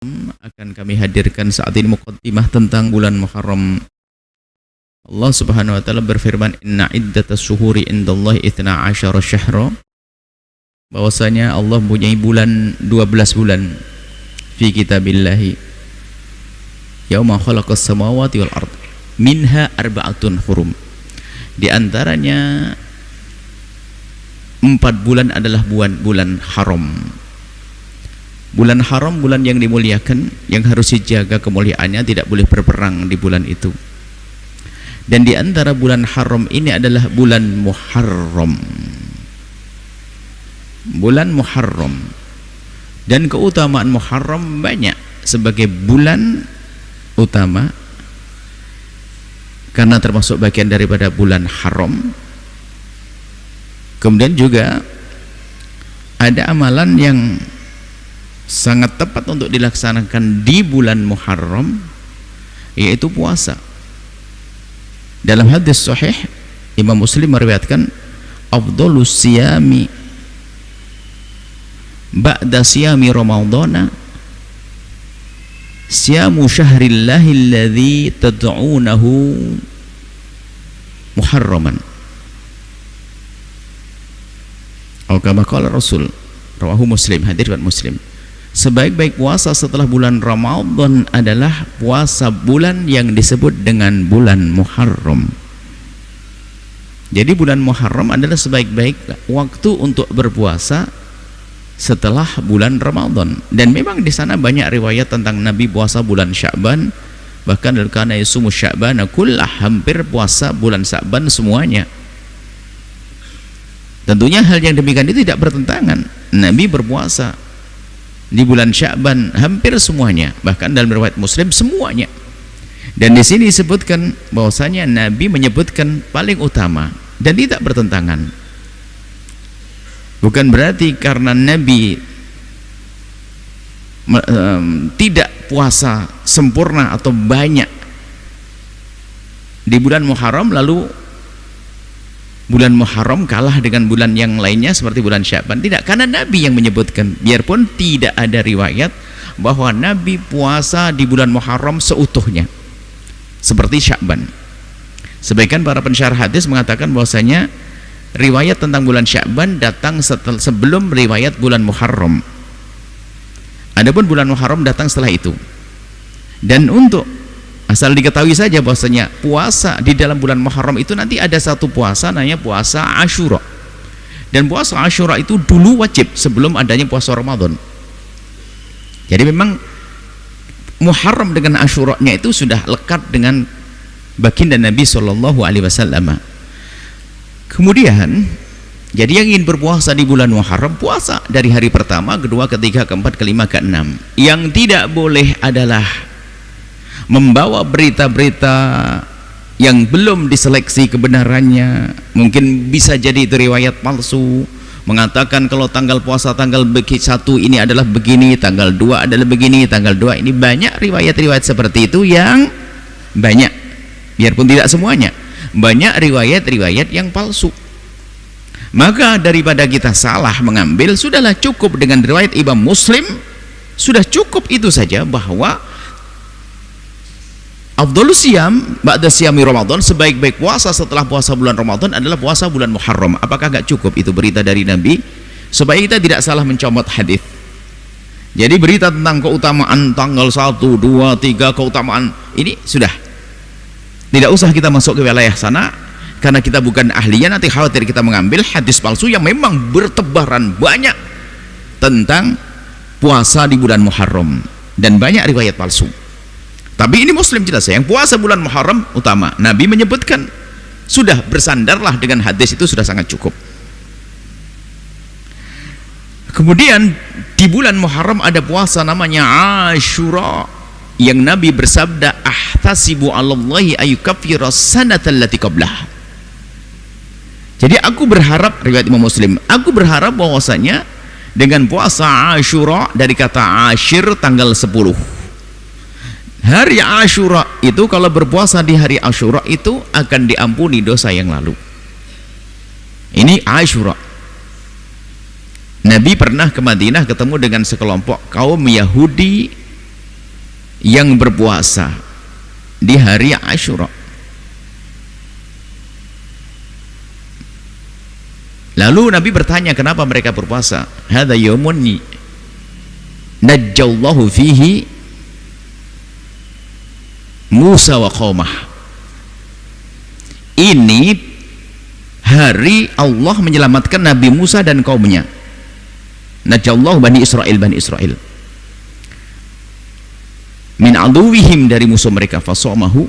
akan kami hadirkan saat ini muqaddimah tentang bulan Muharram. Allah Subhanahu wa taala berfirman, "Inna iddatas syuhuri indallahi 12 syahra." Bahwasanya Allah mempunyai bulan 12 bulan fi kitabillahi. Yauma khalaqas samawati wal ard. Minha arba'atun hurum. Di antaranya 4 bulan adalah bulan haram. Bulan haram, bulan yang dimuliakan, yang harus dijaga kemuliaannya, tidak boleh berperang di bulan itu. Dan di antara bulan haram ini adalah bulan Muharram. Bulan Muharram. Dan keutamaan Muharram banyak sebagai bulan utama, karena termasuk bagian daripada bulan haram. Kemudian juga ada amalan yang sangat tepat untuk dilaksanakan di bulan Muharram, yaitu puasa. Dalam hadis sahih Imam Muslim meriwayatkan, afdhalus siyami ba'da siyami ramadhana siyamu syahrillahi alladhi tad'unahu muharraman. Atau kama qala Rasul, rawahu Muslim, hadis riwayat Muslim. Sebaik-baik puasa setelah bulan Ramadan adalah puasa bulan yang disebut dengan bulan Muharram. Jadi bulan Muharram adalah sebaik-baik waktu untuk berpuasa setelah bulan Ramadan. Dan memang di sana banyak riwayat tentang Nabi puasa bulan Sya'ban, bahkan kana yasumu Sya'bana kullah, hampir puasa bulan Sya'ban semuanya. Tentunya hal yang demikian itu tidak bertentangan. Nabi berpuasa di bulan Sya'ban hampir semuanya, bahkan dalam riwayat Muslim semuanya. Dan di sini disebutkan bahwasanya Nabi menyebutkan paling utama dan tidak bertentangan. Bukan berarti karena Nabi tidak puasa sempurna atau banyak di bulan Muharram, lalu bulan Muharram kalah dengan bulan yang lainnya seperti bulan Sya'ban. Tidak, karena Nabi yang menyebutkan. Biarpun tidak ada riwayat bahwa Nabi puasa di bulan Muharram seutuhnya seperti Sya'ban. Sebagian para pensyarah hadis mengatakan bahwasanya riwayat tentang bulan Sya'ban datang sebelum riwayat bulan Muharram. Adapun bulan Muharram datang setelah itu. Dan untuk asal diketahui saja bahwasanya puasa di dalam bulan Muharram itu nanti ada satu puasa namanya puasa Asyura. Dan puasa Asyura itu dulu wajib sebelum adanya puasa Ramadan. Jadi memang Muharram dengan Asyura-nya itu sudah lekat dengan baginda Nabi SAW. Kemudian jadi yang ingin berpuasa di bulan Muharram, puasa dari hari pertama, kedua, ketiga, keempat, kelima, keenam. Yang tidak boleh adalah membawa berita-berita yang belum diseleksi kebenarannya. Mungkin bisa jadi itu riwayat palsu, mengatakan kalau tanggal puasa tanggal 1 ini adalah begini, tanggal 2 adalah begini, tanggal 2 ini. Banyak riwayat-riwayat seperti itu, yang banyak, biarpun tidak semuanya, banyak riwayat-riwayat yang palsu. Maka daripada kita salah mengambil, sudahlah cukup dengan riwayat Imam Muslim, sudah cukup itu saja bahwa afdhalus siyam ba'da siyami Ramadan, sebaik-baik puasa setelah puasa bulan Ramadan adalah puasa bulan Muharram. Apakah gak cukup itu berita dari Nabi? Supaya kita tidak salah mencomot hadis. Jadi berita tentang keutamaan tanggal 1, 2, 3, keutamaan ini sudah. Tidak usah kita masuk ke wilayah sana, karena kita bukan ahlinya, nanti khawatir kita mengambil hadis palsu yang memang bertebaran banyak tentang puasa di bulan Muharram, dan banyak riwayat palsu. Tapi ini Muslim jelas, yang puasa bulan Muharram utama. Nabi menyebutkan, sudah bersandarlah dengan hadis itu, sudah sangat cukup. Kemudian di bulan Muharram ada puasa namanya Asyura, yang Nabi bersabda, ahtasibu 'alallahi ayyukaffira sanatal lati qablah. Jadi aku berharap, riwayat Imam Muslim, aku berharap bahwasanya dengan puasa Asyura, dari kata Ashir, tanggal 10. Hari Asyura itu, kalau berpuasa di hari Asyura itu akan diampuni dosa yang lalu. Ini Asyura. Nabi pernah ke Madinah ketemu dengan sekelompok kaum Yahudi yang berpuasa di hari Asyura. Lalu Nabi bertanya, kenapa mereka berpuasa? Hadza yaumun najjallahu fihi Musa wa qaumah. Ini hari Allah menyelamatkan Nabi Musa dan kaumnya. Najjallahu bani Israel min aduwihim, dari musuh mereka, fasamahu.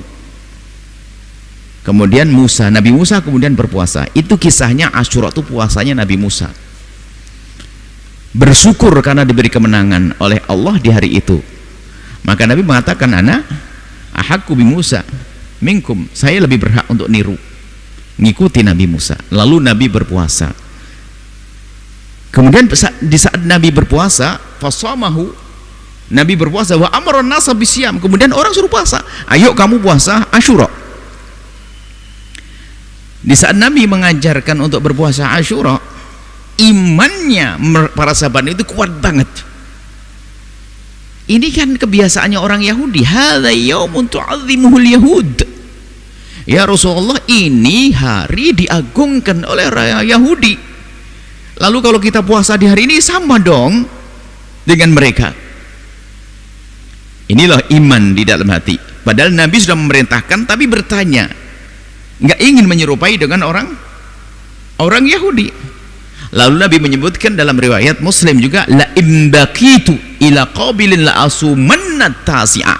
Kemudian Nabi Musa kemudian berpuasa. Itu kisahnya. Asyura itu puasanya Nabi Musa, bersyukur karena diberi kemenangan oleh Allah di hari itu. Maka Nabi mengatakan, ana ahaqqu bi Musa minkum, saya lebih berhak untuk niru, ngikuti Nabi Musa. Lalu Nabi berpuasa. Kemudian di saat Nabi berpuasa, fasamahu, Nabi berpuasa, wa amron nasa bisyam, kemudian orang suruh puasa, ayo kamu puasa Asyura. Di saat Nabi mengajarkan untuk berpuasa Asyura, imannya para sahabat itu kuat banget. Ini kan kebiasaannya orang Yahudi. Hadza yaumun tu'azzimuhul yahud. Ya Rasulullah, ini hari diagungkan oleh raya Yahudi. Lalu kalau kita puasa di hari ini sama dong dengan mereka. Inilah iman di dalam hati. Padahal Nabi sudah memerintahkan, tapi bertanya, nggak ingin menyerupai dengan orang Yahudi. Lalu Nabi menyebutkan dalam riwayat Muslim juga, la imbaqitu ila qabilin la asumanna tasi'a.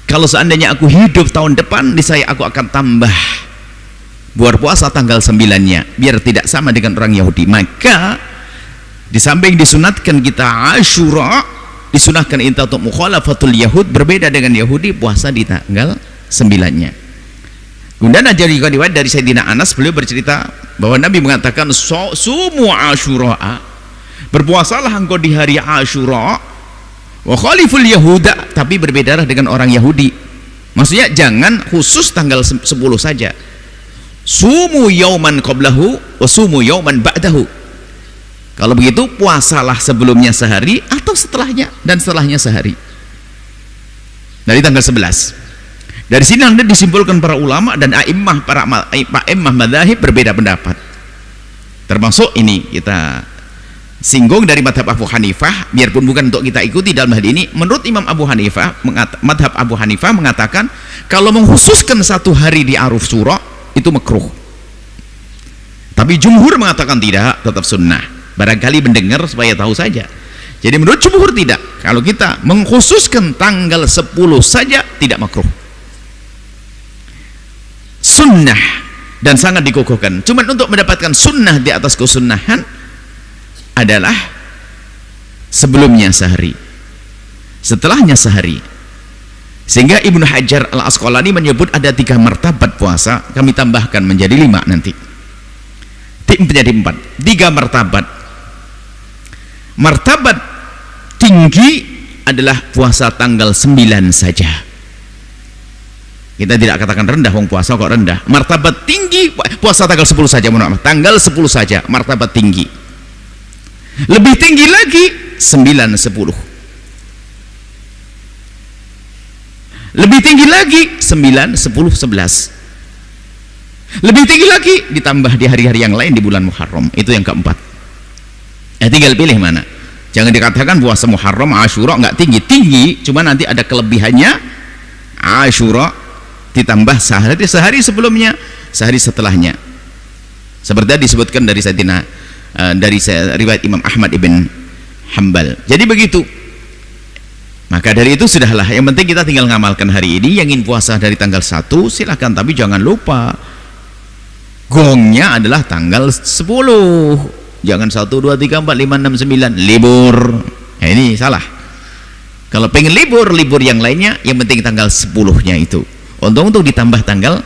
Kalau seandainya aku hidup tahun depan, aku akan tambah berpuasa tanggal 9-nya biar tidak sama dengan orang Yahudi. Maka di samping disunatkan kita Asyura, disunahkan kita untuk mukhalafatul Yahud, berbeda dengan Yahudi, puasa di tanggal 9-nya. Kemudian aja juga riwayat dari Sayyidina Anas, beliau bercerita bahwa Nabi mengatakan, sumu Asyura, berpuasalah engkau di hari Asyura, wa khaliful Yahuda, tapi berbedalah dengan orang Yahudi. Maksudnya jangan khusus tanggal 10 saja. Sumu yauman qablahu wa sumu yauman ba'dahu. Kalau begitu puasalah sebelumnya sehari atau setelahnya, dan setelahnya sehari. Dari tanggal 11. Dari sini Anda disimpulkan para ulama dan a'immah, para a'immah madzhab berbeda pendapat. Termasuk ini kita singgung dari madhab Abu Hanifah, biarpun bukan untuk kita ikuti dalam hal ini. Menurut Imam Abu Hanifah, madhab Abu Hanifah mengatakan kalau mengkhususkan satu hari di Asyura itu makruh. Tapi jumhur mengatakan tidak, tetap sunnah. Barangkali mendengar supaya tahu saja. Jadi menurut jumhur tidak. Kalau kita mengkhususkan tanggal 10 saja tidak makruh, sunnah dan sangat dikukuhkan. Cuma untuk mendapatkan sunnah di atas kesunnahan adalah sebelumnya sehari, setelahnya sehari. Sehingga Ibnu Hajar Al-Asqalani menyebut ada 3 martabat puasa. Kami tambahkan menjadi 5 nanti, menjadi 4. 3 martabat. Martabat tinggi adalah puasa tanggal 9 saja. Kita tidak katakan rendah, wong puasa kok rendah. Martabat tinggi puasa tanggal 10 saja, tanggal 10 saja, martabat tinggi. Lebih tinggi lagi 9, 10. Lebih tinggi lagi 9, 10, 11. Lebih tinggi lagi ditambah di hari-hari yang lain di bulan Muharram. Itu yang keempat. Tinggal pilih mana. Jangan dikatakan puasa Muharram Asyura nggak tinggi, cuma nanti ada kelebihannya. Asyura ditambah sehari sebelumnya, sehari setelahnya. Seperti disebutkan dari riwayat Imam Ahmad ibn Hanbal. Jadi begitu. Maka dari itu sudahlah, yang penting kita tinggal ngamalkan hari ini. Yang ingin puasa dari tanggal 1 silahkan, tapi jangan lupa gongnya adalah tanggal 10. Jangan 1, 2, 3, 4, 5, 6, 9 libur. Nah, ini salah. Kalau pengen libur yang lainnya, yang penting tanggal 10-nya itu. Untuk ditambah tanggal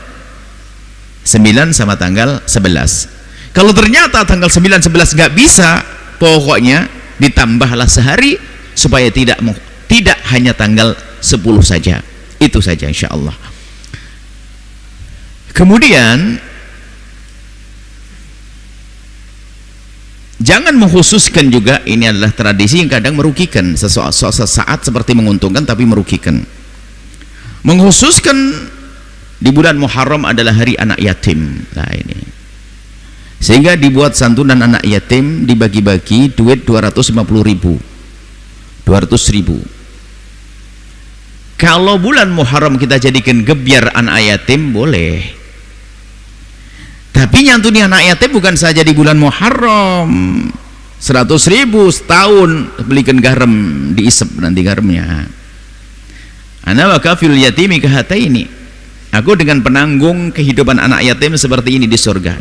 9 sama tanggal 11. Kalau ternyata tanggal 9, 11 nggak bisa, pokoknya ditambahlah sehari supaya tidak hanya tanggal 10 saja. Itu saja insya Allah. Kemudian jangan mengkhususkan juga, ini adalah tradisi yang kadang merugikan, sesaat seperti menguntungkan tapi merugikan. Mengkhususkan di bulan Muharram adalah hari anak yatim. Nah ini, sehingga dibuat santunan anak yatim, dibagi-bagi duit 250.000, 200.000. Kalau bulan Muharram kita jadikan gebyar anak yatim, boleh. Tapi nyantuni anak yatim bukan saja di bulan Muharram. 100.000 setahun belikan garam, diisep nanti garamnya. Ana wa kafil yatimi kahataini. Aku dengan penanggung kehidupan anak yatim seperti ini di surga.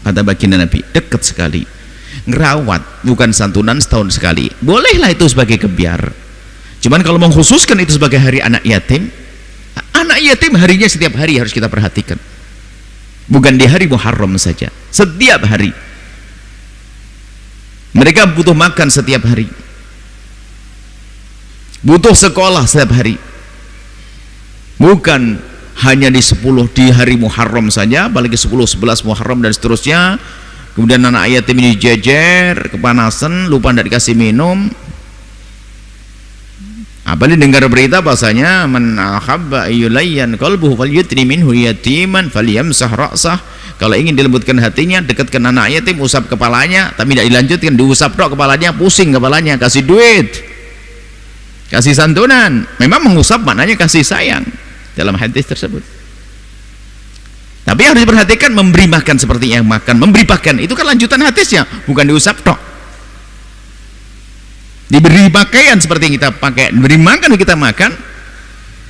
Kata baginda Nabi, dekat sekali. Ngerawat, bukan santunan setahun sekali. Bolehlah itu sebagai gebyar. Cuman kalau mengkhususkan itu sebagai hari anak yatim harinya setiap hari harus kita perhatikan. Bukan di hari Muharram saja, setiap hari. Mereka butuh makan setiap hari, butuh sekolah setiap hari. Bukan hanya di 10 di hari Muharram saja, apalagi 10, 11 Muharram dan seterusnya. Kemudian anak yatim ini jejer, kepanasan, lupa tidak dikasih minum. Apalagi dengar berita bahasanya man ahabba ayyulayyan qalbuhu falyutri minhu yatiman falyamsah ra'sah. Kalau ingin dilembutkan hatinya, dekatkan anak yatim, usap kepalanya, tapi tidak dilanjutkan, diusap dok kepalanya, pusing kepalanya, kasih duit, kasih santunan. Memang mengusap maknanya kasih sayang dalam hadis tersebut. Tapi harus diperhatikan, memberi makan seperti yang makan, memberi pakan, itu kan lanjutan hadisnya, bukan diusap dok. Diberi pakaian seperti yang kita pakai, diberi makan kita makan,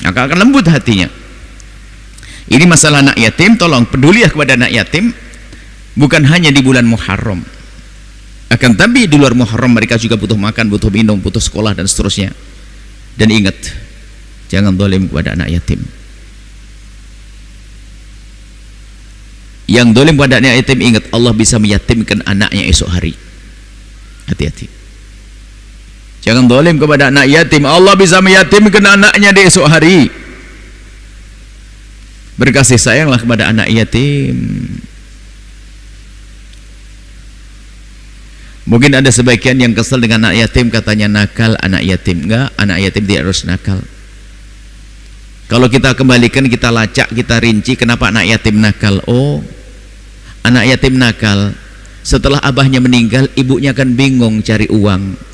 maka akan lembut hatinya. Ini masalah anak yatim, tolong pedulilah kepada anak yatim, bukan hanya di bulan Muharram, akan tapi di luar Muharram mereka juga butuh makan, butuh minum, butuh sekolah dan seterusnya. Dan ingat, jangan zalim kepada anak yatim. Yang zalim kepada anak yatim, ingat Allah bisa meyatimkan anaknya esok hari. Hati-hati. Jangan zalim kepada anak yatim, Allah bisa meyatimkan anaknya di esok hari. Berkasih sayanglah kepada anak yatim. Mungkin ada sebagian yang kesal dengan anak yatim, katanya nakal anak yatim. Enggak, anak yatim tidak harus nakal. Kalau kita kembalikan, kita lacak, kita rinci, kenapa anak yatim nakal? Oh, anak yatim nakal setelah abahnya meninggal, ibunya kan bingung cari uang.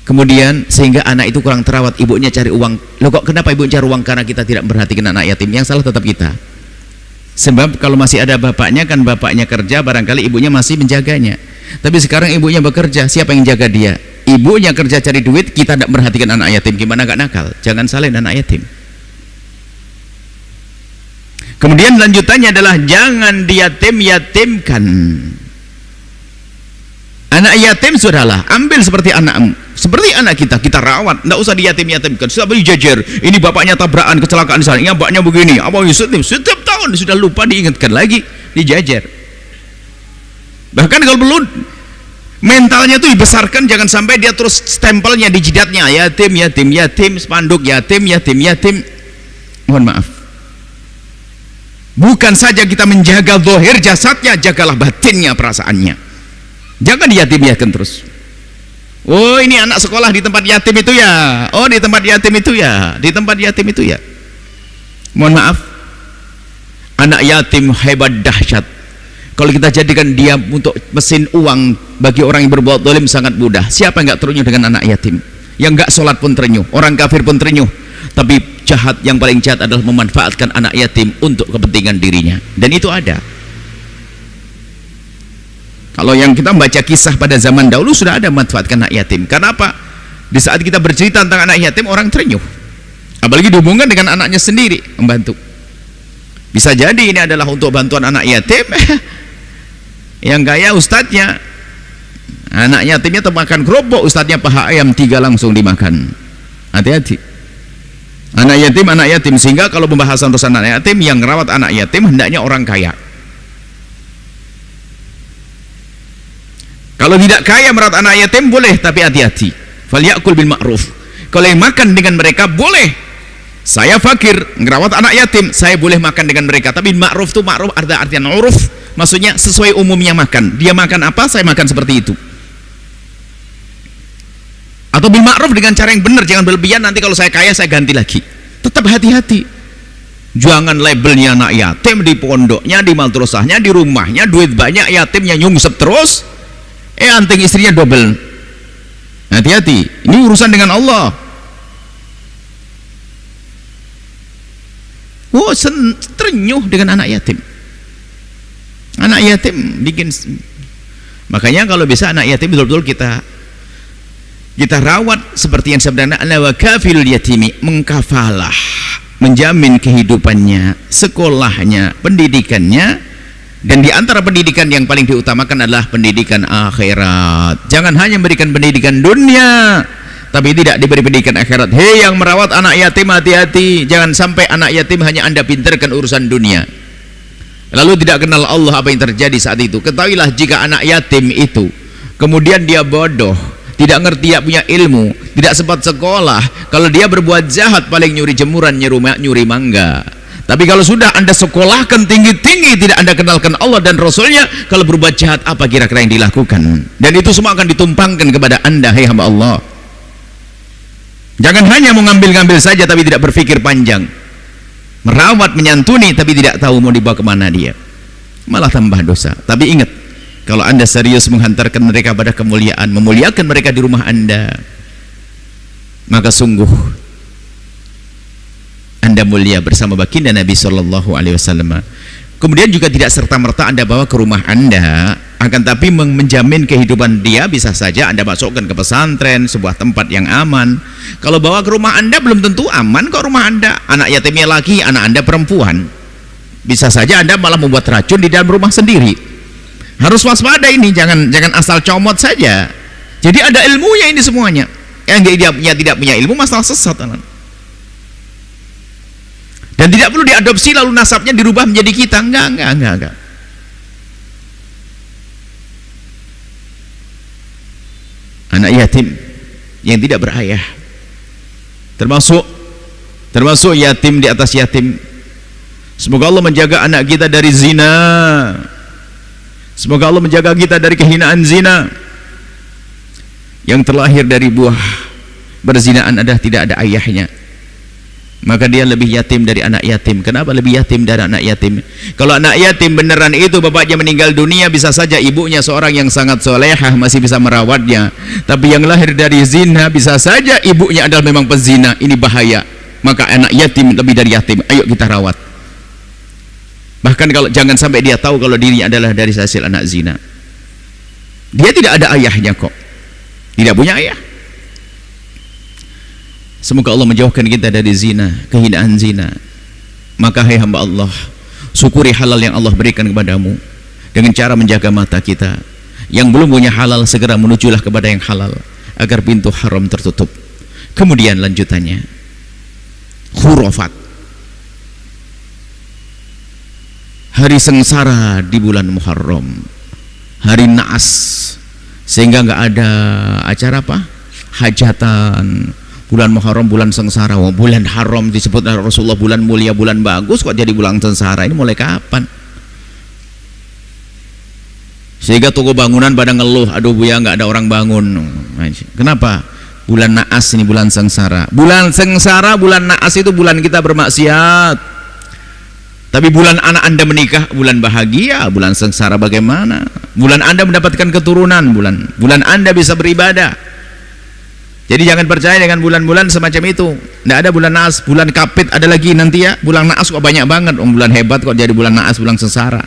Kemudian sehingga anak itu kurang terawat, ibunya cari uang. Loh kok kenapa ibu cari uang? Karena kita tidak memperhatikan anak yatim. Yang salah tetap kita. Sebab kalau masih ada bapaknya, kan bapaknya kerja, barangkali ibunya masih menjaganya. Tapi sekarang ibunya bekerja, siapa yang jaga dia? Ibunya kerja cari duit, kita tidak memperhatikan anak yatim. Gimana gak nakal? Jangan salin anak yatim. Kemudian lanjutannya adalah jangan diyatim-yatimkan. Anak yatim sudahlah, ambil seperti anakmu, seperti anak kita, kita rawat, tidak usah diyatim-yatimkan. Sudah dijajar, ini bapaknya tabrakan, kecelakaan di sana, ini bapaknya begini, apa setiap tahun sudah lupa diingatkan lagi, dijajar. Bahkan kalau perlu mentalnya itu dibesarkan, jangan sampai dia terus stempelnya di jidatnya, yatim, yatim, yatim, spanduk yatim, yatim, yatim. Mohon maaf. Bukan saja kita menjaga zahir jasadnya, jagalah batinnya, perasaannya. Jangan diyatim-yatimkan terus. Oh, ini anak sekolah di tempat yatim itu ya. Oh, di tempat yatim itu ya. Di tempat yatim itu ya. Mohon maaf. Anak yatim hebat dahsyat. Kalau kita jadikan dia untuk mesin uang bagi orang yang berbuat zalim sangat mudah. Siapa yang enggak terenyuh dengan anak yatim? Yang enggak sholat pun terenyuh, orang kafir pun terenyuh. Tapi jahat, yang paling jahat adalah memanfaatkan anak yatim untuk kepentingan dirinya. Dan itu ada. Kalau yang kita membaca kisah pada zaman dahulu sudah ada memanfaatkan anak yatim. Karena apa? Di saat kita bercerita tentang anak yatim, orang terenyuh. Apalagi dihubungkan dengan anaknya sendiri, membantu. Bisa jadi ini adalah untuk bantuan anak yatim. Yang kaya ustadznya, anak yatimnya termakan kerupuk, ustadznya paha ayam 3 langsung dimakan. Hati-hati. Anak yatim, sehingga kalau pembahasan urusan anak yatim, yang merawat anak yatim hendaknya orang kaya. Kalau tidak kaya merawat anak yatim boleh, tapi hati-hati. Falyakul bil ma'ruf. Kalau yang makan dengan mereka boleh, Saya fakir, ngerawat anak yatim, saya boleh makan dengan mereka. Tapi ma'ruf itu ma'ruf ada artian uruf, maksudnya sesuai umumnya makan. Dia makan apa, saya makan seperti itu. Atau bil ma'ruf dengan cara yang benar, jangan berlebihan, nanti kalau saya kaya saya ganti lagi. Tetap hati-hati. Jangan labelnya anak yatim di pondoknya, di madrasahnya, di rumahnya, duit banyak, yatimnya nyungsep terus. Anting istrinya double. Hati-hati, ini urusan dengan Allah. Terenyuh dengan anak yatim. Anak yatim bikin. Makanya kalau bisa anak yatim betul-betul kita rawat seperti yang sebenarnya ana wa kafilul yatimi, mengkafalah, menjamin kehidupannya, sekolahnya, pendidikannya. Dan di antara pendidikan yang paling diutamakan adalah pendidikan akhirat. Jangan hanya memberikan pendidikan dunia tapi tidak diberi pendidikan akhirat. Hei yang merawat anak yatim, hati-hati, jangan sampai anak yatim hanya Anda pinterkan urusan dunia lalu tidak kenal Allah. Apa yang terjadi saat itu? Ketahuilah, jika anak yatim itu kemudian dia bodoh, tidak ngerti, tidak punya ilmu, tidak sempat sekolah, kalau dia berbuat jahat paling nyuri jemuran, nyuri mangga. Tapi kalau sudah Anda sekolahkan tinggi-tinggi, tidak Anda kenalkan Allah dan Rasulnya, kalau berbuat jahat apa kira-kira yang dilakukan? Dan itu semua akan ditumpangkan kepada Anda, hai hamba Allah. Jangan hanya mau ngambil-ngambil saja tapi tidak berpikir panjang, merawat, menyantuni tapi tidak tahu mau dibawa kemana dia, malah tambah dosa. Tapi ingat, kalau Anda serius menghantarkan mereka pada kemuliaan, memuliakan mereka di rumah Anda, maka sungguh Anda mulia bersama baginda Nabi Shallallahu Alaihi Wasallam. Kemudian juga tidak serta-merta Anda bawa ke rumah Anda, akan tapi menjamin kehidupan dia. Bisa saja Anda masukkan ke pesantren, sebuah tempat yang aman. Kalau bawa ke rumah Anda belum tentu aman kok rumah Anda. Anak yatimnya laki, anak Anda perempuan, bisa saja Anda malah membuat racun di dalam rumah sendiri. Harus waspada ini, jangan asal comot saja. Jadi ada ilmunya ini semuanya. Yang tidak punya ilmu masalah sesat. Dan tidak perlu diadopsi lalu nasabnya dirubah menjadi kita. Enggak. Anak yatim yang tidak berayah, termasuk yatim di atas yatim. Semoga Allah menjaga anak kita dari zina. Semoga Allah menjaga kita dari kehinaan zina. Yang terlahir dari buah berzinaan adalah tidak ada ayahnya, maka dia lebih yatim dari anak yatim. Kenapa lebih yatim dari anak yatim? Kalau anak yatim beneran itu bapaknya meninggal dunia, bisa saja ibunya seorang yang sangat solehah, masih bisa merawatnya. Tapi yang lahir dari zina, bisa saja ibunya adalah memang pezina. Ini bahaya. Maka anak yatim lebih dari yatim, ayo kita rawat. Bahkan kalau jangan sampai dia tahu kalau dirinya adalah dari hasil anak zina. Dia tidak ada ayahnya kok, tidak punya ayah. Semoga Allah menjauhkan kita dari zina, kehinaan zina. Maka hai hamba Allah, syukuri halal yang Allah berikan kepadamu dengan cara menjaga mata kita. Yang belum punya halal, segera menujulah kepada yang halal agar pintu haram tertutup. Kemudian lanjutannya, khurafat, hari sengsara di bulan Muharram, hari naas, sehingga nggak ada acara apa? Hajatan. Bulan Muharram bulan sengsara. Oh, bulan haram disebut Rasulullah bulan mulia, bulan bagus, kok jadi bulan sengsara? Ini mulai kapan? Sehingga toko bangunan pada ngeluh, aduh Buya nggak ada orang bangun. Kenapa? Bulan naas ini bulan sengsara. Bulan sengsara, bulan naas itu bulan kita bermaksiat. Tapi bulan anak Anda menikah bulan bahagia. Bulan sengsara bagaimana? Bulan Anda mendapatkan keturunan, bulan Anda bisa beribadah. Jadi jangan percaya dengan bulan-bulan semacam itu. Tidak ada bulan naas, bulan kapit ada lagi nanti ya. Bulan naas kok banyak banget. Bulan hebat kok jadi bulan naas, bulan sengsara.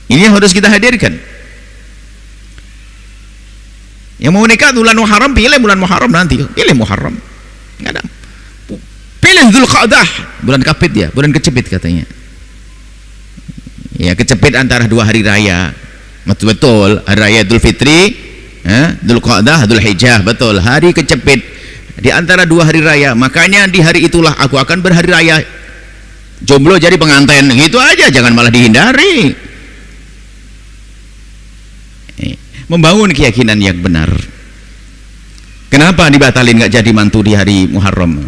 Ini yang harus kita hadirkan. Yang mau nikah bulan Muharram, pilih bulan Muharram nanti. Pilih Muharram. Nggak ada. Pilih Dzulqa'dah, bulan kapit ya, bulan kecepit katanya. Ya, kecepit antara dua hari raya. Betul, hari raya Idul Fitri, Dzulqa'dah, Dzulhijjah, betul, hari kecepit di antara dua hari raya. Makanya di hari itulah aku akan berhari raya. Jomblo jadi pengantin, gitu aja, jangan malah dihindari. Membangun keyakinan yang benar. Kenapa dibatalin nggak jadi mantu di hari Muharram?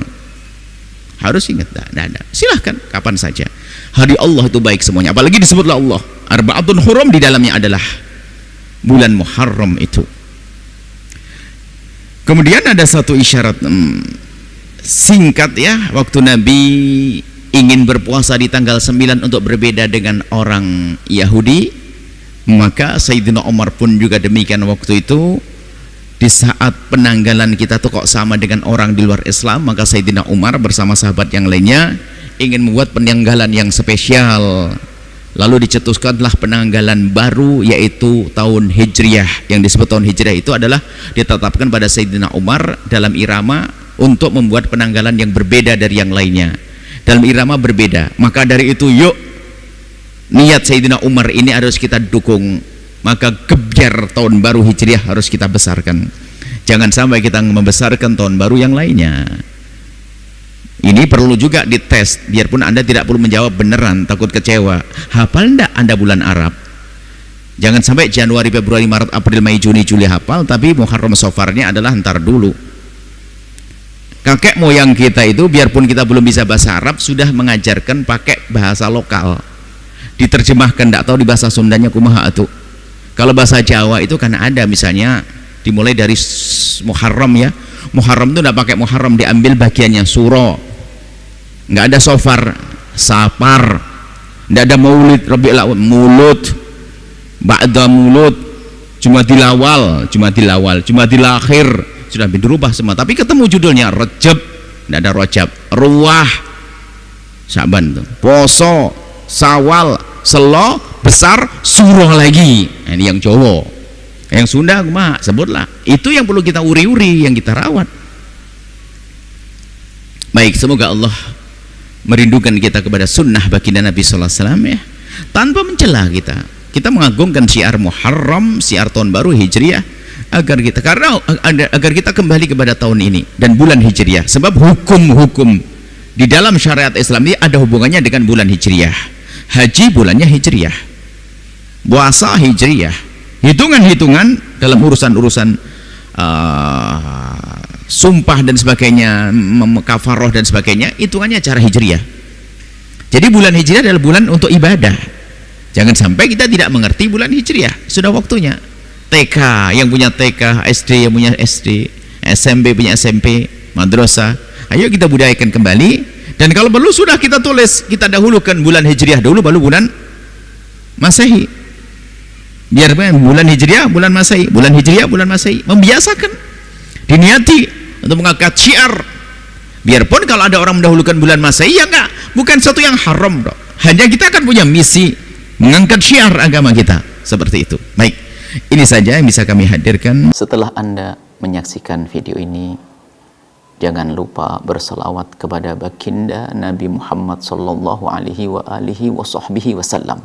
harus ingat, tidak ada. Silahkan kapan saja. Hari Allah itu baik semuanya, apalagi disebutlah Allah. Arba'atun hurum, di dalamnya adalah bulan Muharram itu. Kemudian ada satu isyarat singkat ya, waktu Nabi ingin berpuasa di tanggal 9 untuk berbeda dengan orang Yahudi, maka Sayyidina Umar pun juga demikian waktu itu. Di saat penanggalan kita tuh kok sama dengan orang di luar Islam, maka Sayyidina Umar bersama sahabat yang lainnya ingin membuat penanggalan yang spesial. Lalu dicetuskanlah penanggalan baru, yaitu tahun Hijriah. Yang disebut tahun Hijriah itu adalah ditetapkan pada Sayyidina Umar dalam irama untuk membuat penanggalan yang berbeda dari yang lainnya, dalam irama berbeda. Maka dari itu, yuk, niat Sayyidina Umar ini harus kita dukung. Maka gebyar tahun baru Hijriah harus kita besarkan. Jangan sampai kita membesarkan tahun baru yang lainnya. Ini perlu juga dites, biarpun Anda tidak perlu menjawab beneran, takut kecewa. Hafal enggak Anda bulan Arab? Jangan sampai Januari, Februari, Maret, April, Mei, Juni, Juli hafal, tapi Muharram Safarnya adalah ntar dulu. Kakek moyang kita itu, biarpun kita belum bisa bahasa Arab, sudah mengajarkan pakai bahasa lokal. Diterjemahkan, enggak tahu di bahasa Sundanya kumaha atuh. Kalau bahasa Jawa itu kan ada, misalnya dimulai dari Muharram ya. Muharram itu tidak pakai Muharram, diambil bagiannya suro. Nggak ada sofar, sapar. Nggak ada maulid, Rabiul Awwal, mulut, ba'da mulut, Jumadil Awal, Jumadil Akhir, sudah dirubah semua. Tapi ketemu judulnya Rajab, nggak ada Rajab. Ruwah, Syaban tuh. Poso, Sawal, Selo, besar, Suro lagi. Nah, ini yang Jawa. Yang Sunda mah sebutlah. Itu yang perlu kita uri-uri, yang kita rawat. Baik, semoga Allah merindukan kita kepada sunnah baginda Nabi sallallahu alaihi wasallam ya. Tanpa mencela kita mengagungkan syiar Muharram, syiar tahun baru Hijriah, agar kita kembali kepada tahun ini dan bulan Hijriah. Sebab hukum-hukum di dalam syariat Islam ini ada hubungannya dengan bulan Hijriah. Haji bulannya Hijriah, puasa Hijriah, hitungan-hitungan dalam urusan-urusan sumpah dan sebagainya, kafaroh dan sebagainya, hitungannya cara Hijriah. Jadi bulan Hijriah adalah bulan untuk ibadah. Jangan sampai kita tidak mengerti bulan Hijriah. Sudah waktunya. TK yang punya TK, SD yang punya SD, SMP punya SMP, madrasah, ayo kita budayakan kembali. Dan kalau perlu sudah kita tulis, kita dahulukan bulan Hijriah dulu, baru bulan Masehi. Biar bulan Hijriah, bulan Masehi, bulan Hijriah, bulan Masehi. Membiasakan, diniati untuk mengangkat syiar. Biarpun kalau ada orang mendahulukan bulan Masehi, ya enggak, bukan satu yang haram dong. Hanya kita akan punya misi mengangkat syiar agama kita, seperti itu. Baik, ini saja yang bisa kami hadirkan. Setelah Anda menyaksikan video ini, jangan lupa berselawat kepada baginda Nabi Muhammad sallallahu alaihi wa alihi wa sahbihi wasallam.